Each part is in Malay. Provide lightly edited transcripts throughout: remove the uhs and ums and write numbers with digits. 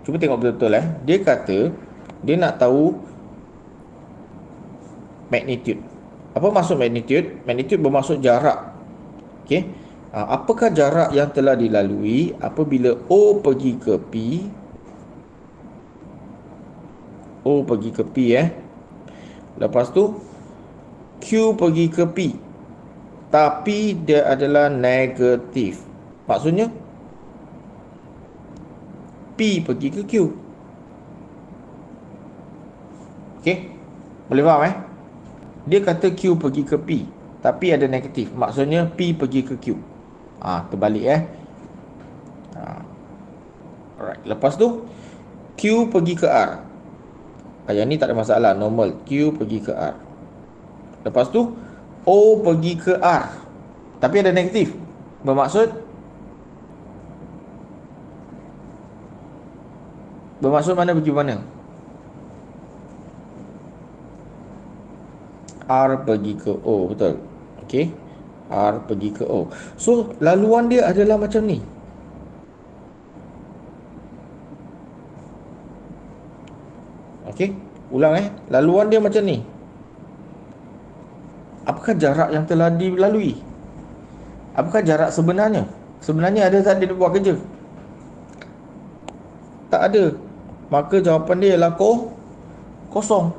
Cuba tengok betul-betul Dia kata dia nak tahu magnitude. Apa maksud magnitude? Magnitude bermaksud jarak. Okey. Apakah jarak yang telah dilalui apabila O pergi ke P? O pergi ke P Lepas tu Q pergi ke P, tapi dia adalah negatif. Maksudnya P pergi ke Q. Okey. Boleh faham Dia kata Q pergi ke P, tapi ada negatif. Maksudnya P pergi ke Q. Terbalik Alright. Lepas tu Q pergi ke R. Yang ni tak ada masalah, normal. Q pergi ke R. Lepas tu O pergi ke R, tapi ada negatif. Bermaksud mana pergi mana? R pergi ke O, betul. Okey. R pergi ke O. So, laluan dia adalah macam ni. Okey. Ulang laluan dia macam ni. Apakah jarak yang telah dilalui? Apakah jarak sebenarnya? Sebenarnya ada tak dia buat kerja? Tak ada. Maka jawapan dia ialah kosong.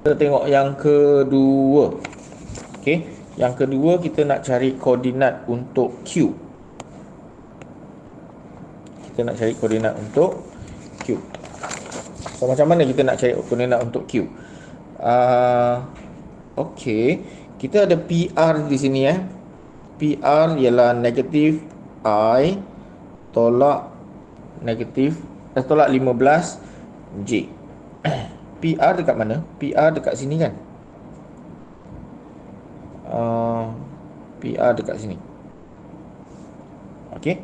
Kita tengok yang kedua. Okey, yang kedua kita nak cari koordinat untuk Q. Kita nak cari koordinat untuk Q. So macam mana kita nak cari koordinat untuk Q? Okey, kita ada PR di sini PR ialah negatif I tolak negatif tolak 15 J. PR dekat mana? PR dekat sini kan? PR dekat sini. Okey.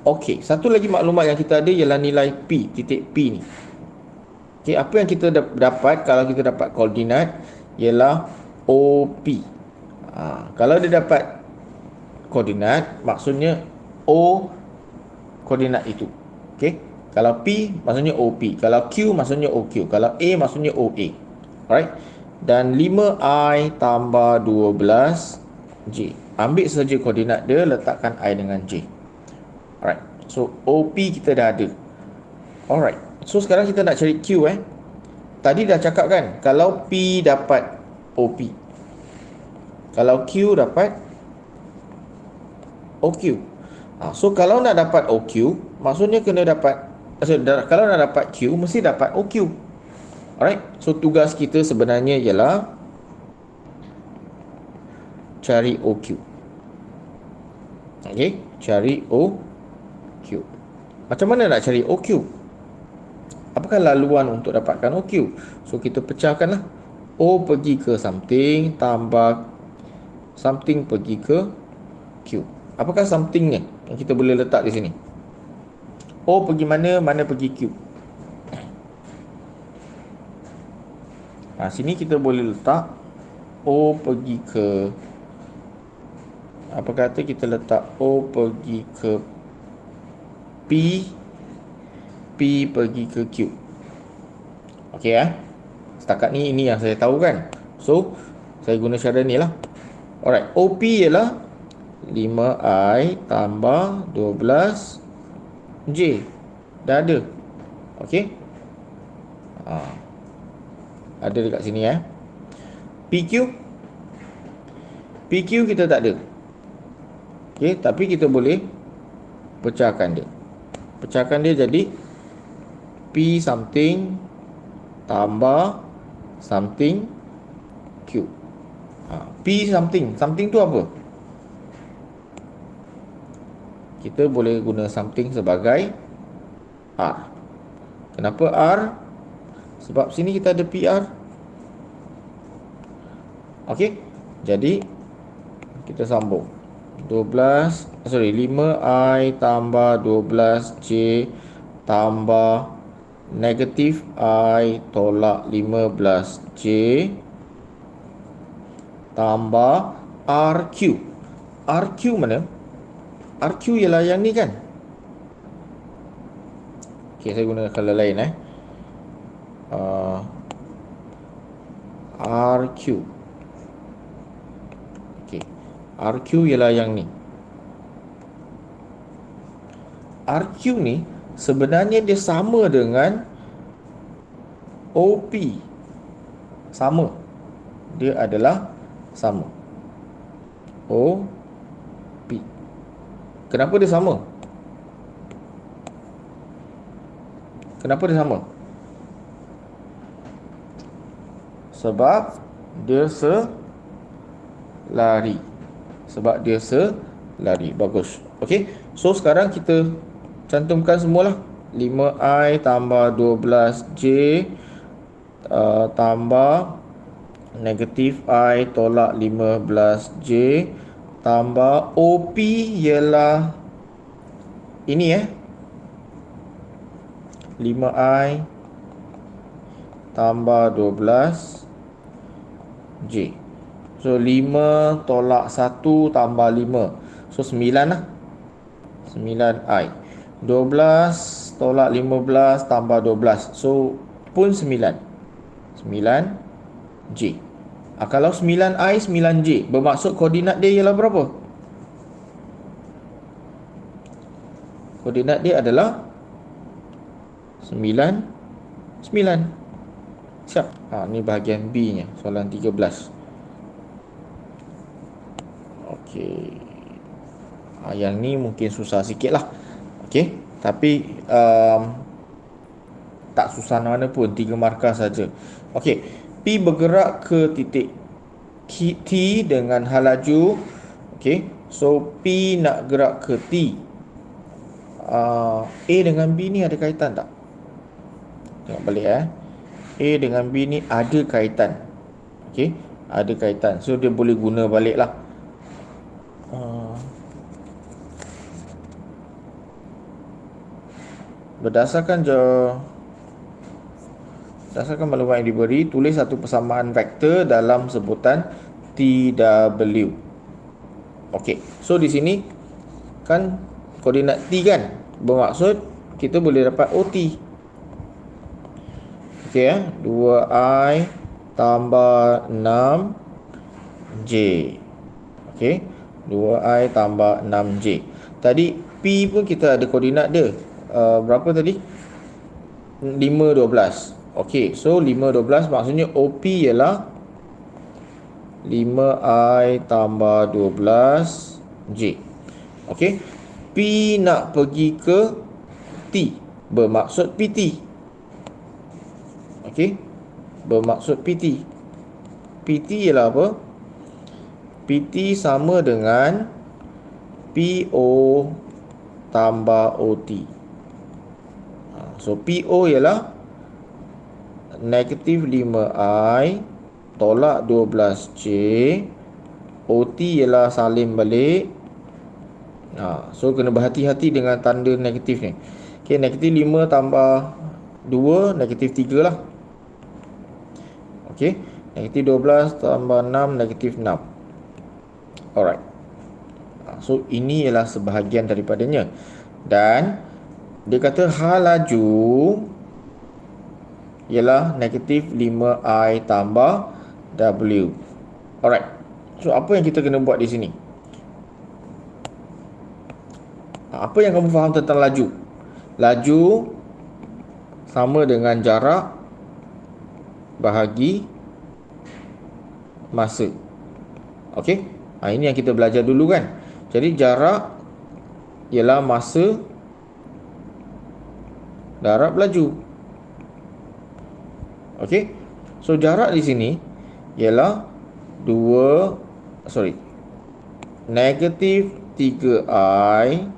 Okey, satu lagi maklumat yang kita ada ialah nilai P, titik P ni. Okey, apa yang kita dapat kalau kita dapat koordinat ialah OP. Kalau dia dapat koordinat, maksudnya O koordinat itu. Okey. Kalau P maksudnya OP, kalau Q maksudnya OQ, kalau A maksudnya OA. Alright. Dan 5I tambah 12J. Ambil saja koordinat dia, letakkan I dengan J. Alright. So OP kita dah ada. Alright. So sekarang kita nak cari Q Tadi dah cakap kan, kalau P dapat OP, kalau Q dapat OQ. So kalau nak dapat OQ, maksudnya kena dapat, kalau nak dapat Q, mesti dapat OQ. Alright. So tugas kita sebenarnya ialah cari OQ. Okay, cari OQ. Macam mana nak cari OQ? Apakah laluan untuk dapatkan OQ? So kita pecahkanlah. O pergi ke something tambah something pergi ke Q. Apakah somethingnya yang kita boleh letak di sini? O pergi mana, mana pergi Q. Sini kita boleh letak O pergi ke, apa kata kita letak O pergi ke P, P pergi ke Q. Okey setakat ni ini yang saya tahu kan. So saya guna cara ni lah. Alright, OP ialah 5I tambah 12J. Dah ada. Okey. Ada dekat sini PQ. PQ kita tak ada. Okey, tapi kita boleh pecahkan dia. Pecahkan dia jadi P something tambah something Q. P something. Something tu apa? Kita boleh guna something sebagai R. Kenapa R? Sebab sini kita ada PR. Okey. Jadi kita sambung. 5I tambah 12J tambah negatif I tolak 15J tambah RQ. RQ mana? RQ ialah yang ni kan? Okey, saya guna color lain RQ. Okey, RQ ialah yang ni. RQ ni sebenarnya dia sama dengan OP. Sama. Dia adalah sama. OP. Kenapa dia sama? Kenapa dia sama? Sebab dia selari. Sebab dia selari. Bagus. Okey. So sekarang kita cantumkan semualah. 5i tambah 12j tambah negatif i tolak 15j tambah OP ialah ini 5i tambah 12j. So 5 tolak 1 tambah 5. So 9 lah. 9i. 12 tolak 15 tambah 12. So pun 9. 9j. Kalau 9i 9j, bermaksud koordinat dia ialah berapa? Koordinat dia adalah 9, 9. Siap. Ni bahagian B nya, soalan 13. Okey. Yang ni mungkin susah sikit lah. Okey, tapi tak susah mana pun, 3 markah saja. Okey, P bergerak ke titik T dengan hal laju. Okey, so P nak gerak ke T. A dengan B ni ada kaitan tak? Tengok balik A dengan B ni ada kaitan. Okey, ada kaitan. So dia boleh guna balik lah. Berdasarkan maklumat yang diberi, tulis satu persamaan vektor dalam sebutan TW. Okey, so di sini kan koordinat T kan, bermaksud kita boleh dapat OT. Okey 2i tambah 6j. Okey, 2i tambah 6j. Tadi P pun kita ada koordinat dia. Berapa tadi? 5, 12. Okey, so 5, 12 maksudnya OP ialah 5i tambah 12j. Okey, P nak pergi ke T, bermaksud PT. Okey, bermaksud PT. PT ialah apa? PT sama dengan PO tambah OT. So PO ialah negatif 5i tolak 12j. OT ialah salin balik. So kena berhati-hati dengan tanda negatif ni. Okay, negatif 5 tambah 2, negatif 3 lah. Okay, negatif 12 tambah 6, negatif 6. Alright. So ini ialah sebahagian daripadanya. Dan dia kata hal laju ialah negatif 5i tambah W. Alright. So apa yang kita kena buat di sini? Apa yang kamu faham tentang laju? Laju sama dengan jarak bahagi masa. Okey? Ini yang kita belajar dulu kan. Jadi jarak ialah masa darab laju. Okey? So jarak di sini ialah negatif 3i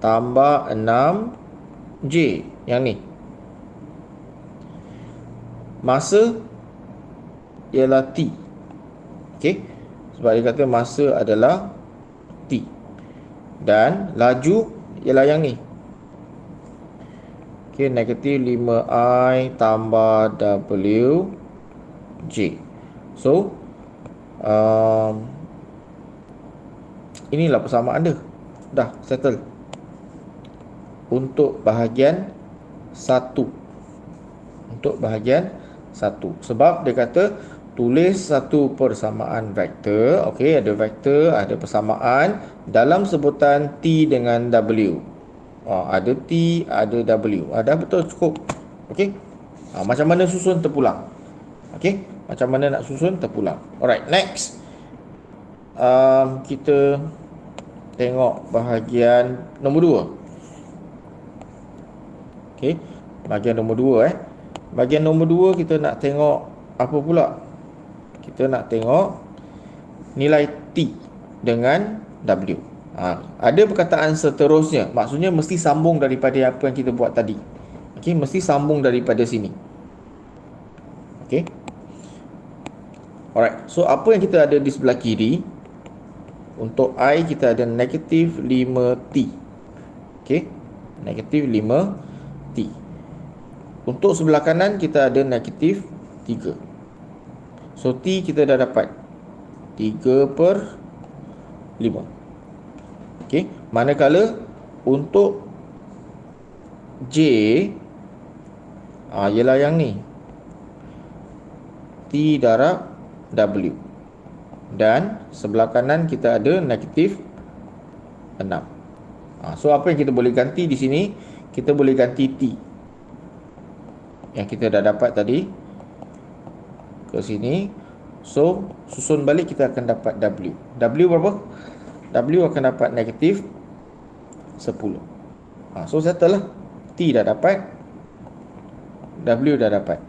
tambah 6j. Yang ni. Masa ialah T. Okey? Sebab dia kata masa adalah T. Dan laju ialah yang ni. Okey, negatif 5i tambah WJ. So inilah persamaan dia. Dah settle. Untuk bahagian 1 untuk bahagian 1. Sebab dia kata tulis satu persamaan vektor. Okey, ada vektor, ada persamaan dalam sebutan T dengan W. Ada T, ada W. Dah betul, cukup. Okey. Macam mana susun terpulang? Okey, macam mana nak susun terpulang? Alright, next. Kita tengok bahagian nombor 2. Okey, bahagian nombor 2 Bahagian nombor 2 kita nak tengok apa pula? Kita nak tengok nilai T dengan W. Ada perkataan seterusnya. Maksudnya mesti sambung daripada apa yang kita buat tadi. Okey, mesti sambung daripada sini. Okey. Alright, so apa yang kita ada di sebelah kiri? Untuk I kita ada negatif 5T. Okey, negatif 5T. Untuk sebelah kanan kita ada negatif 3. So T kita dah dapat 3/5. Okey, manakala untuk J ialah yang ni, T darab W. Dan sebelah kanan kita ada negatif 6. So apa yang kita boleh ganti di sini? Kita boleh ganti T yang kita dah dapat tadi ke sini. So susun balik kita akan dapat W. W berapa? W akan dapat negatif 10. So settle lah. T dah dapat, W dah dapat.